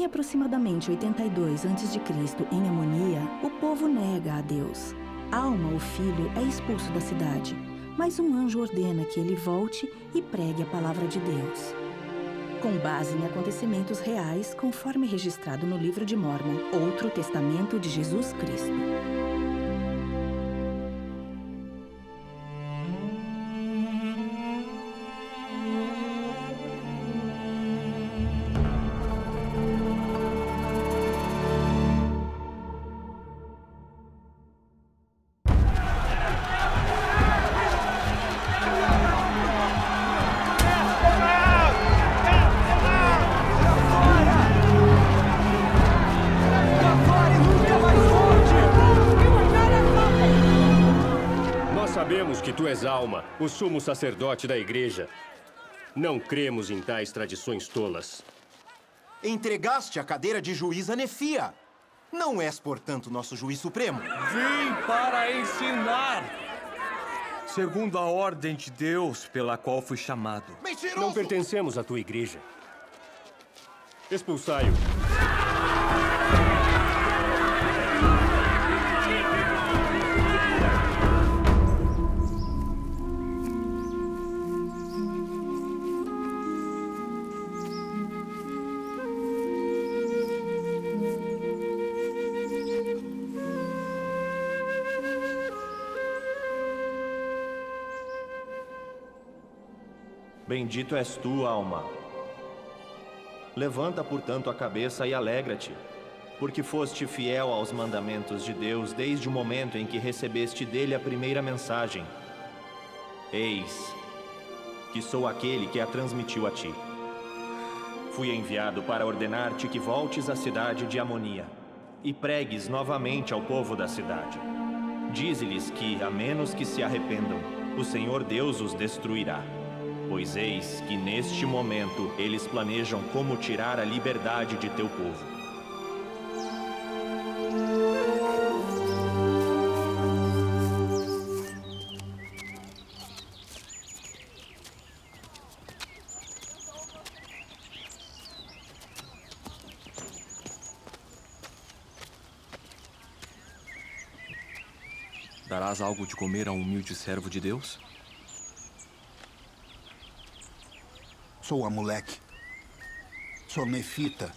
Em aproximadamente 82 a.C., em Amonia, o povo nega a Deus. Alma, o filho, é expulso da cidade, mas um anjo ordena que ele volte e pregue a palavra de Deus. Com base em acontecimentos reais, conforme registrado no Livro de Mórmon, outro testamento de Jesus Cristo. Sabemos que tu és Alma, o sumo sacerdote da igreja. Não cremos em tais tradições tolas. Entregaste a cadeira de juiz a Nefia. Não és, portanto, nosso juiz supremo. Vim para ensinar, segundo a ordem de Deus pela qual fui chamado. Mentiroso! Não pertencemos à tua igreja. Expulsai-o. Bendito és tu, Alma. Levanta, portanto, a cabeça e alegra-te, porque foste fiel aos mandamentos de Deus desde o momento em que recebeste dele a primeira mensagem. Eis que sou aquele que a transmitiu a ti. Fui enviado para ordenar-te que voltes à cidade de Amonia e pregues novamente ao povo da cidade. Dize-lhes que, a menos que se arrependam, o Senhor Deus os destruirá. Pois eis que neste momento eles planejam como tirar a liberdade de teu povo. Darás algo de comer a um humilde servo de Deus? Sou Amulek. Sou nefita.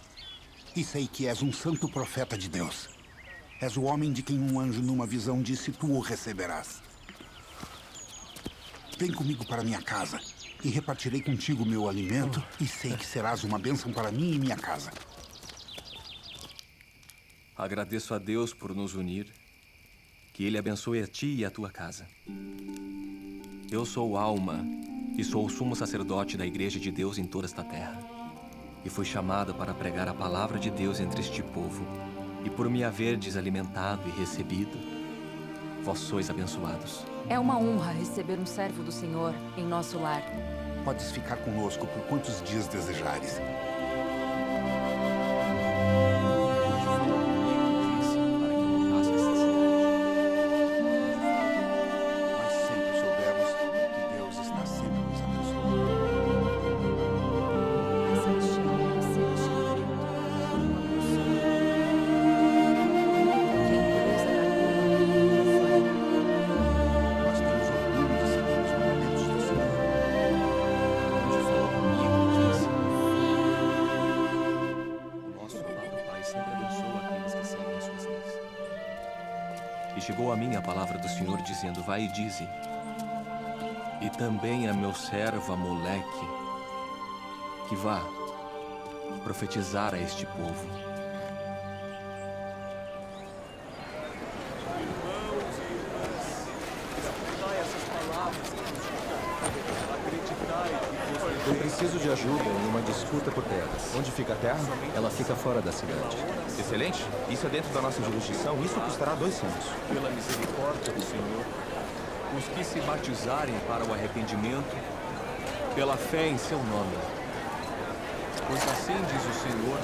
E sei que és um santo profeta de Deus. És o homem de quem um anjo numa visão disse: tu o receberás. Vem comigo para minha casa e repartirei contigo meu alimento e sei que serás uma bênção para mim e minha casa. Agradeço a Deus por nos unir. Que Ele abençoe a ti e a tua casa. Eu sou Alma e sou o sumo sacerdote da Igreja de Deus em toda esta terra. E fui chamado para pregar a palavra de Deus entre este povo. E por me haverdes alimentado e recebido, vós sois abençoados. É uma honra receber um servo do Senhor em nosso lar. Podes ficar conosco por quantos dias desejares. Chegou a mim a palavra do Senhor, dizendo: vai e dize, e também a meu servo Amulek, que vá profetizar a este povo. Eu preciso de ajuda em uma disputa por terras. Onde fica a terra? Ela fica fora da cidade. Excelente. Isso é dentro da nossa jurisdição. Isso custará 2 centos. Pela misericórdia do Senhor, os que se batizarem para o arrependimento, pela fé em seu nome. Pois assim diz o Senhor,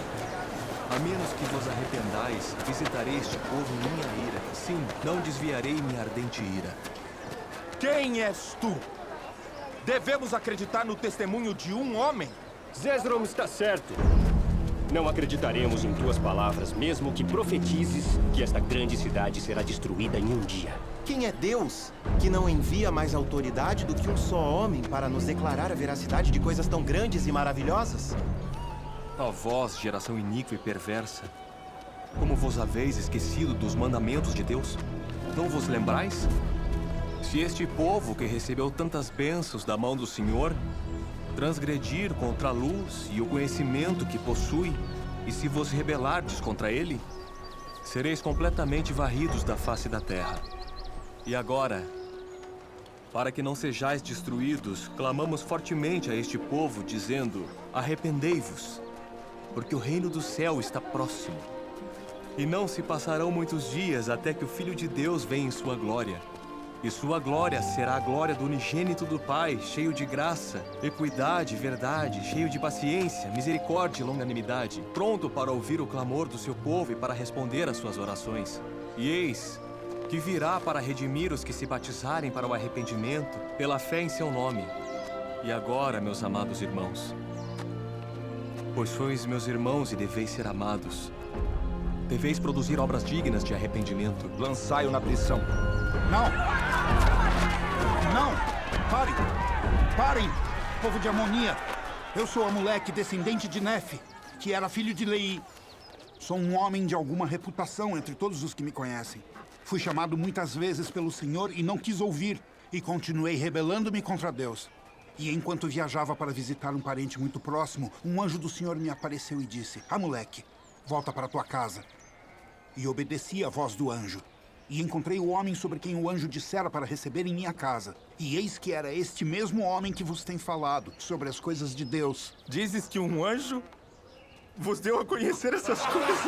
a menos que vos arrependais, visitarei este povo em minha ira. Sim, não desviarei minha ardente ira. Quem és tu? Devemos acreditar no testemunho de um homem? Zesrom está certo. Não acreditaremos em tuas palavras, mesmo que profetizes que esta grande cidade será destruída em um dia. Quem é Deus que não envia mais autoridade do que um só homem para nos declarar a veracidade de coisas tão grandes e maravilhosas? Ó vós, geração iníqua e perversa, como vos haveis esquecido dos mandamentos de Deus? Não vos lembrais? Se este povo que recebeu tantas bênçãos da mão do Senhor transgredir contra a luz e o conhecimento que possui, e se vos rebelardes contra ele, sereis completamente varridos da face da terra. E agora, para que não sejais destruídos, clamamos fortemente a este povo, dizendo: arrependei-vos, porque o reino do céu está próximo. E não se passarão muitos dias até que o Filho de Deus venha em sua glória. E sua glória será a glória do unigênito do Pai, cheio de graça, equidade, verdade, cheio de paciência, misericórdia e longanimidade, pronto para ouvir o clamor do seu povo e para responder às suas orações. E eis que virá para redimir os que se batizarem para o arrependimento, pela fé em seu nome. E agora, meus amados irmãos, pois sois meus irmãos e deveis ser amados, deveis produzir obras dignas de arrependimento. Lançai-o na prisão. Não! Não! Parem! Parem! Povo de Amonia! Eu sou Amulek, descendente de Nefe, que era filho de Lei. Sou um homem de alguma reputação entre todos os que me conhecem. Fui chamado muitas vezes pelo Senhor e não quis ouvir, e continuei rebelando-me contra Deus. E enquanto viajava para visitar um parente muito próximo, um anjo do Senhor me apareceu e disse: Amulek, volta para tua casa. E obedeci à voz do anjo. E encontrei o homem sobre quem o anjo dissera para receber em minha casa. E eis que era este mesmo homem que vos tem falado sobre as coisas de Deus. Dizes que um anjo vos deu a conhecer essas coisas?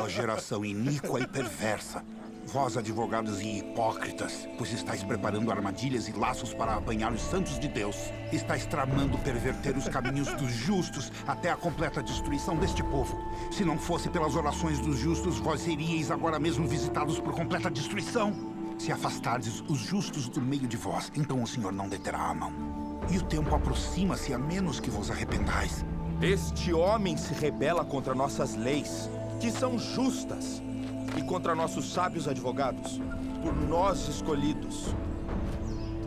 Ó geração iníqua e perversa, vós advogados e hipócritas, pois estáis preparando armadilhas e laços para apanhar os santos de Deus. Estáis tramando perverter os caminhos dos justos até a completa destruição deste povo. Se não fosse pelas orações dos justos, vós seríeis agora mesmo visitados por completa destruição. Se afastardes os justos do meio de vós, então o Senhor não deterá a mão. E o tempo aproxima-se a menos que vos arrependais. Este homem se rebela contra nossas leis, que são justas, e contra nossos sábios advogados, por nós escolhidos.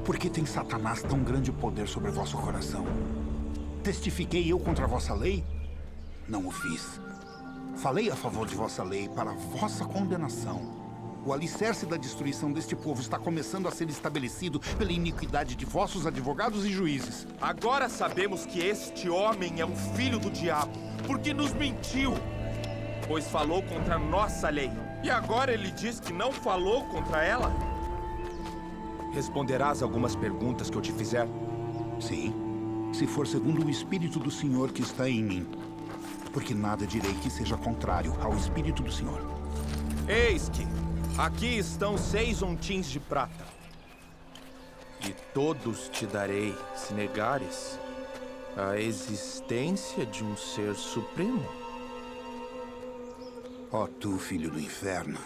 Por que tem Satanás tão grande poder sobre vosso coração? Testifiquei eu contra a vossa lei? Não o fiz. Falei a favor de vossa lei para a vossa condenação. O alicerce da destruição deste povo está começando a ser estabelecido pela iniquidade de vossos advogados e juízes. Agora sabemos que este homem é um filho do diabo, porque nos mentiu, pois falou contra a nossa lei. E agora ele diz que não falou contra ela? Responderás algumas perguntas que eu te fizer? Sim, se for segundo o Espírito do Senhor que está em mim. Porque nada direi que seja contrário ao Espírito do Senhor. Eis que aqui estão 6 ontins de prata. E todos te darei, se negares a existência de um ser supremo. Ó tu, filho do inferno,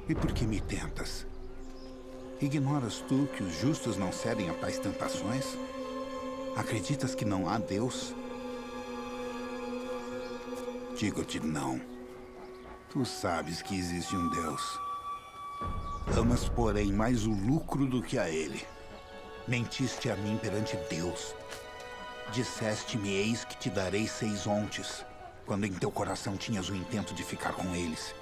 e por que me tentas? Ignoras tu que os justos não cedem a tais tentações? Acreditas que não há Deus? Digo-te não. Tu sabes que existe um Deus. Amas, porém, mais o lucro do que a ele. Mentiste a mim perante Deus. Disseste-me, eis que te darei 6 ontes, quando em teu coração tinhas o intento de ficar com eles.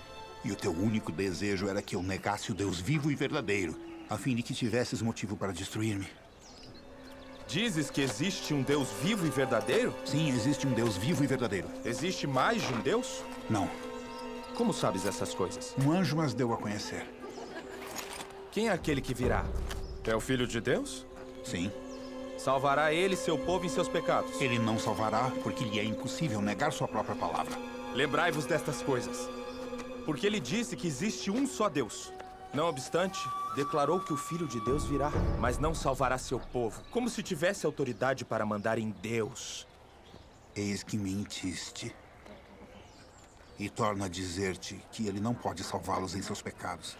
E o teu único desejo era que eu negasse o Deus vivo e verdadeiro, a fim de que tivesses motivo para destruir-me. Dizes que existe um Deus vivo e verdadeiro? Sim, existe um Deus vivo e verdadeiro. Existe mais de um Deus? Não. Como sabes essas coisas? Um anjo mas deu a conhecer. Quem é aquele que virá? É o Filho de Deus? Sim. Salvará ele seu povo em seus pecados? Ele não salvará, porque lhe é impossível negar sua própria palavra. Lembrai-vos destas coisas, porque ele disse que existe um só Deus. Não obstante, declarou que o Filho de Deus virá, mas não salvará seu povo, como se tivesse autoridade para mandar em Deus. Eis que mentiste. E torno a dizer-te que ele não pode salvá-los em seus pecados,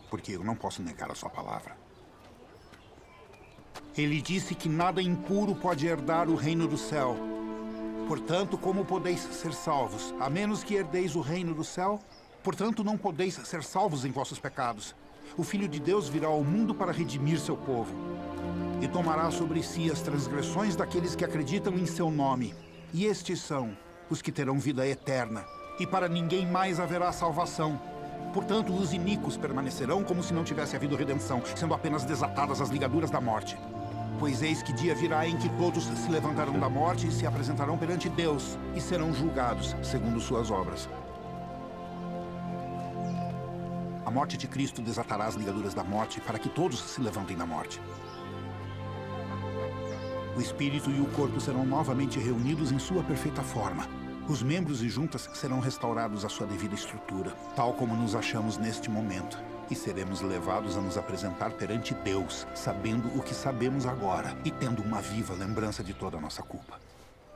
porque eu não posso negar a sua palavra. Ele disse que nada impuro pode herdar o reino do céu. Portanto, como podeis ser salvos? A menos que herdeis o reino do céu? Portanto, não podeis ser salvos em vossos pecados. O Filho de Deus virá ao mundo para redimir seu povo. E tomará sobre si as transgressões daqueles que acreditam em seu nome. E estes são os que terão vida eterna. E para ninguém mais haverá salvação. Portanto, os iníquos permanecerão como se não tivesse havido redenção, sendo apenas desatadas as ligaduras da morte. Pois eis que dia virá em que todos se levantarão da morte e se apresentarão perante Deus e serão julgados segundo suas obras. A morte de Cristo desatará as ligaduras da morte para que todos se levantem da morte. O espírito e o corpo serão novamente reunidos em sua perfeita forma. Os membros e juntas serão restaurados à sua devida estrutura, tal como nos achamos neste momento. E seremos levados a nos apresentar perante Deus, sabendo o que sabemos agora e tendo uma viva lembrança de toda a nossa culpa.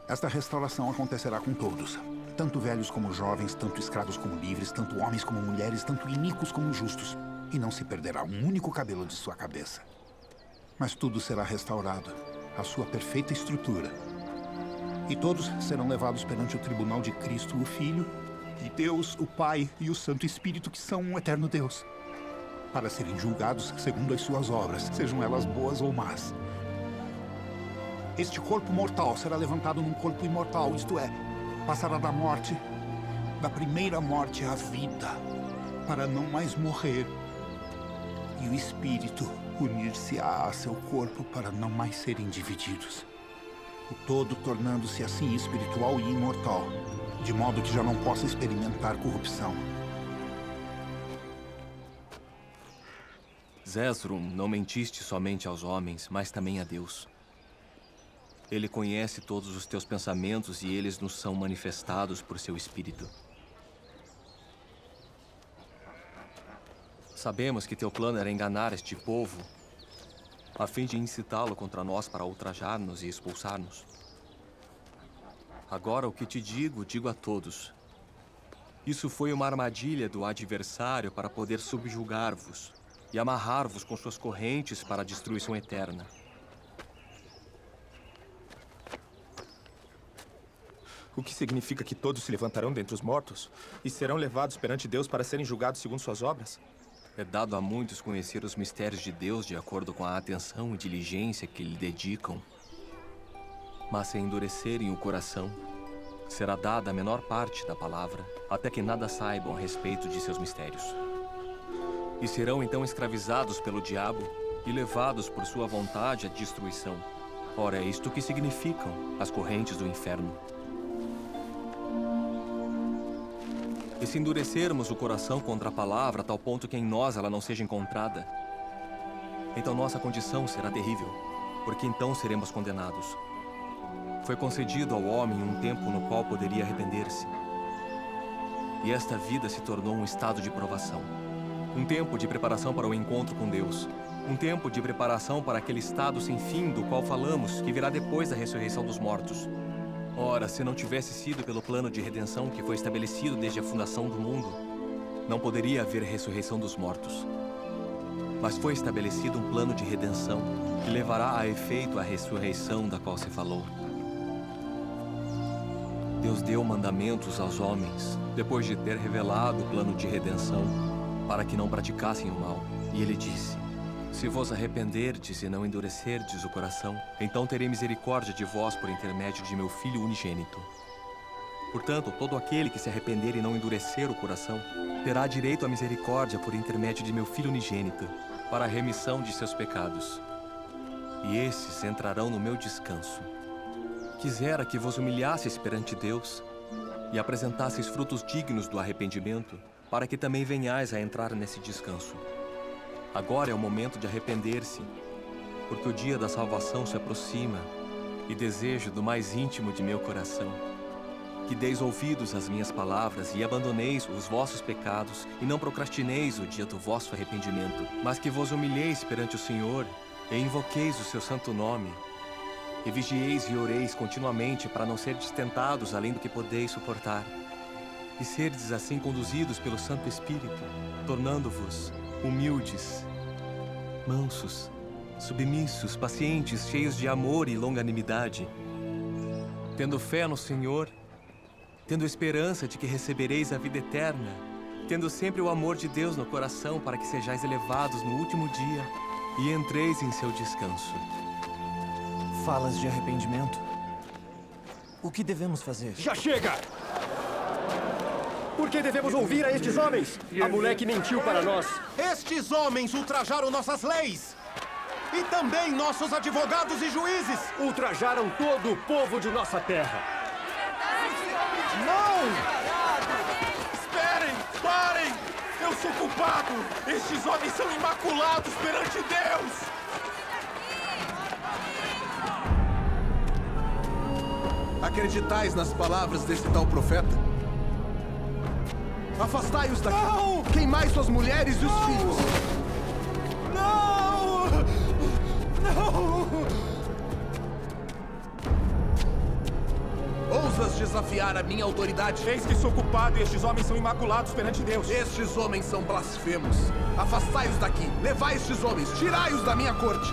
Esta restauração acontecerá com todos, tanto velhos como jovens, tanto escravos como livres, tanto homens como mulheres, tanto iníquos como justos. E não se perderá um único cabelo de sua cabeça. Mas tudo será restaurado, à sua perfeita estrutura. E todos serão levados perante o tribunal de Cristo, o Filho, e Deus, o Pai e o Santo Espírito, que são um eterno Deus, para serem julgados segundo as suas obras, sejam elas boas ou más. Este corpo mortal será levantado num corpo imortal, isto é, passará da morte, da primeira morte à vida, para não mais morrer. E o espírito unir-se-á a seu corpo para não mais serem divididos. O todo tornando-se assim espiritual e imortal, de modo que já não possa experimentar corrupção. Zésrom, não mentiste somente aos homens, mas também a Deus. Ele conhece todos os teus pensamentos e eles nos são manifestados por seu Espírito. Sabemos que teu plano era enganar este povo, a fim de incitá-lo contra nós para ultrajar-nos e expulsar-nos. Agora o que te digo, digo a todos. Isso foi uma armadilha do adversário para poder subjugar-vos e amarrar-vos com suas correntes para a destruição eterna. O que significa que todos se levantarão dentre os mortos e serão levados perante Deus para serem julgados segundo suas obras? É dado a muitos conhecer os mistérios de Deus de acordo com a atenção e diligência que lhe dedicam. Mas se endurecerem o coração, será dada a menor parte da palavra, até que nada saibam a respeito de seus mistérios. E serão então escravizados pelo diabo e levados por sua vontade à destruição. Ora, é isto que significam as correntes do inferno. E se endurecermos o coração contra a palavra a tal ponto que em nós ela não seja encontrada, então nossa condição será terrível, porque então seremos condenados. Foi concedido ao homem um tempo no qual poderia arrepender-se. E esta vida se tornou um estado de provação. Um tempo de preparação para o encontro com Deus. Um tempo de preparação para aquele estado sem fim do qual falamos, que virá depois da ressurreição dos mortos. Ora, se não tivesse sido pelo plano de redenção que foi estabelecido desde a fundação do mundo, não poderia haver ressurreição dos mortos. Mas foi estabelecido um plano de redenção que levará a efeito a ressurreição da qual se falou. Deus deu mandamentos aos homens, depois de ter revelado o plano de redenção, para que não praticassem o mal. E ele disse: se vos arrependerdes e não endurecerdes o coração, então terei misericórdia de vós por intermédio de meu Filho unigênito. Portanto, todo aquele que se arrepender e não endurecer o coração, terá direito à misericórdia por intermédio de meu Filho unigênito, para a remissão de seus pecados. E esses entrarão no meu descanso. Quisera que vos humilhasseis perante Deus e apresentasseis frutos dignos do arrependimento, para que também venhais a entrar nesse descanso. Agora é o momento de arrepender-se, porque o dia da salvação se aproxima, e desejo do mais íntimo de meu coração que deis ouvidos às minhas palavras e abandoneis os vossos pecados e não procrastineis o dia do vosso arrependimento, mas que vos humilheis perante o Senhor e invoqueis o seu santo nome, e vigieis e oreis continuamente para não serdes tentados além do que podeis suportar, e serdes assim conduzidos pelo Santo Espírito, tornando-vos humildes, mansos submissos, pacientes, cheios de amor e longanimidade, tendo fé no Senhor, tendo esperança de que recebereis a vida eterna, tendo sempre o amor de Deus no coração para que sejais elevados no último dia e entreis em seu descanso. Falas de arrependimento? O que devemos fazer? Já chega! Por que devemos ouvir a estes homens? A moleque mentiu para nós. Estes homens ultrajaram nossas leis! E também nossos advogados e juízes! Ultrajaram todo o povo de nossa terra. Não! Esperem! Parem! Eu sou culpado! Estes homens são imaculados perante Deus! Acreditais nas palavras desse tal profeta? Afastai-os daqui! Não! Queimai suas mulheres e os filhos! Não! Não! Ousas desafiar a minha autoridade? Eis que sou culpado e estes homens são imaculados perante Deus. Estes homens são blasfemos. Afastai-os daqui. Levai estes homens. Tirai-os da minha corte.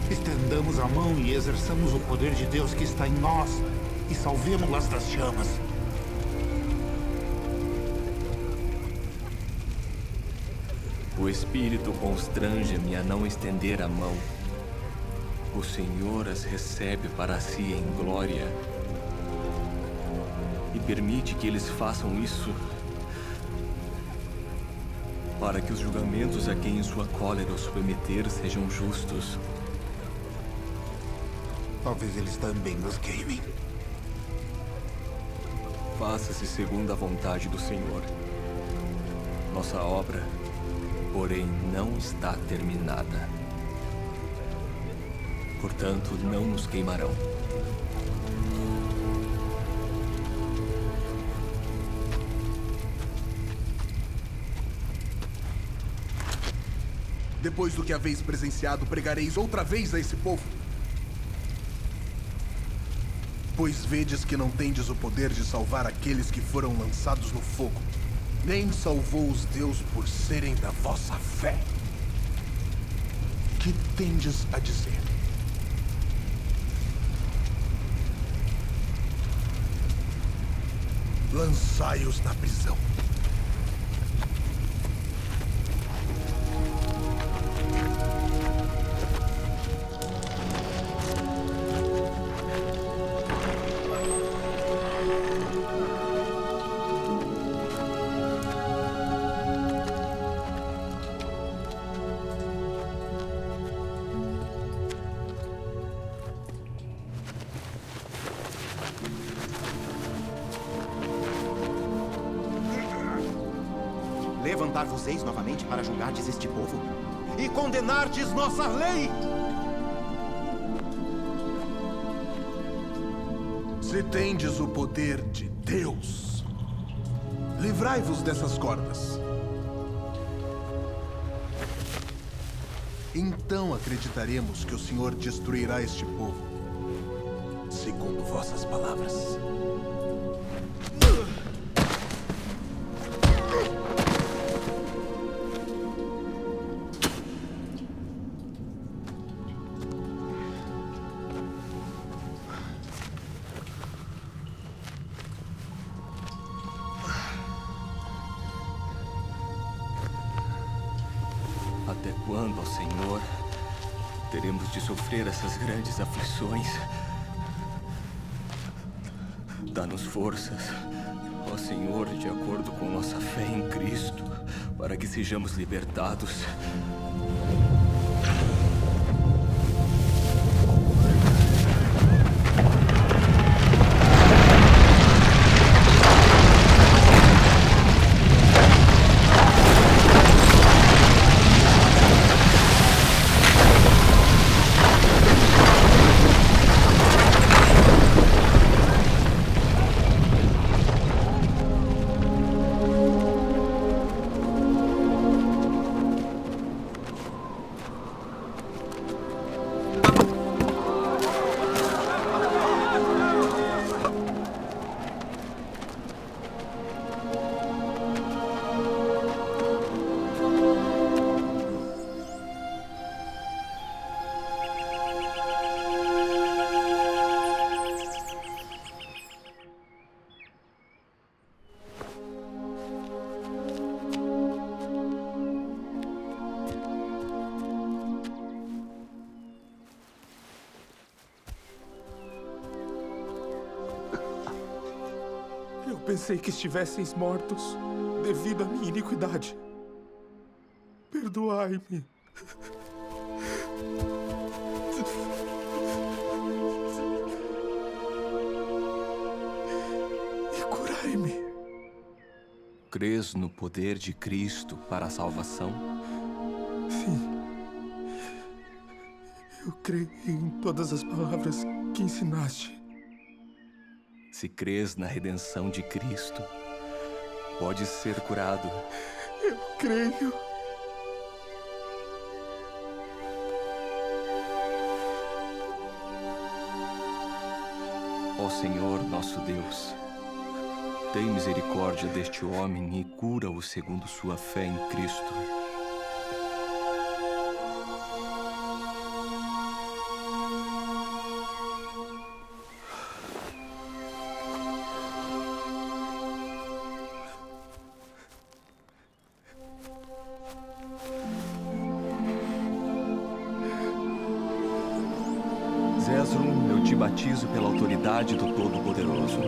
Estendamos a mão e exerçamos o poder de Deus que está em nós e salvemo-las das chamas. O Espírito constrange-me a não estender a mão. O Senhor as recebe para si em glória e permite que eles façam isso para que os julgamentos a quem em sua cólera os submeter sejam justos. Talvez eles também nos queimem. Faça-se segundo a vontade do Senhor. Nossa obra, porém, não está terminada. Portanto, não nos queimarão. Depois do que haveis presenciado, pregareis outra vez a esse povo? Pois vedes que não tendes o poder de salvar aqueles que foram lançados no fogo. Nem salvou-os Deus por serem da vossa fé. Que tendes a dizer? Lançai-os na prisão. Levantar-vos-eis novamente para julgardes este povo e condenardes nossa lei. Se tendes o poder de Deus, livrai-vos dessas cordas. Então acreditaremos que o Senhor destruirá este povo, segundo vossas palavras. Até quando, ó Senhor, teremos de sofrer essas grandes aflições? Dá-nos forças, ó Senhor, de acordo com nossa fé em Cristo, para que sejamos libertados. pensei que estivesseis mortos devido à minha iniquidade. Perdoai-me. E curai-me. Crês no poder de Cristo para a salvação? Sim. Eu creio em todas as palavras que ensinaste. Se crês na redenção de Cristo, podes ser curado. Eu creio. Ó Senhor, nosso Deus, tem misericórdia deste homem e cura-o segundo sua fé em Cristo. Zésrum, eu te batizo pela autoridade do Todo-Poderoso.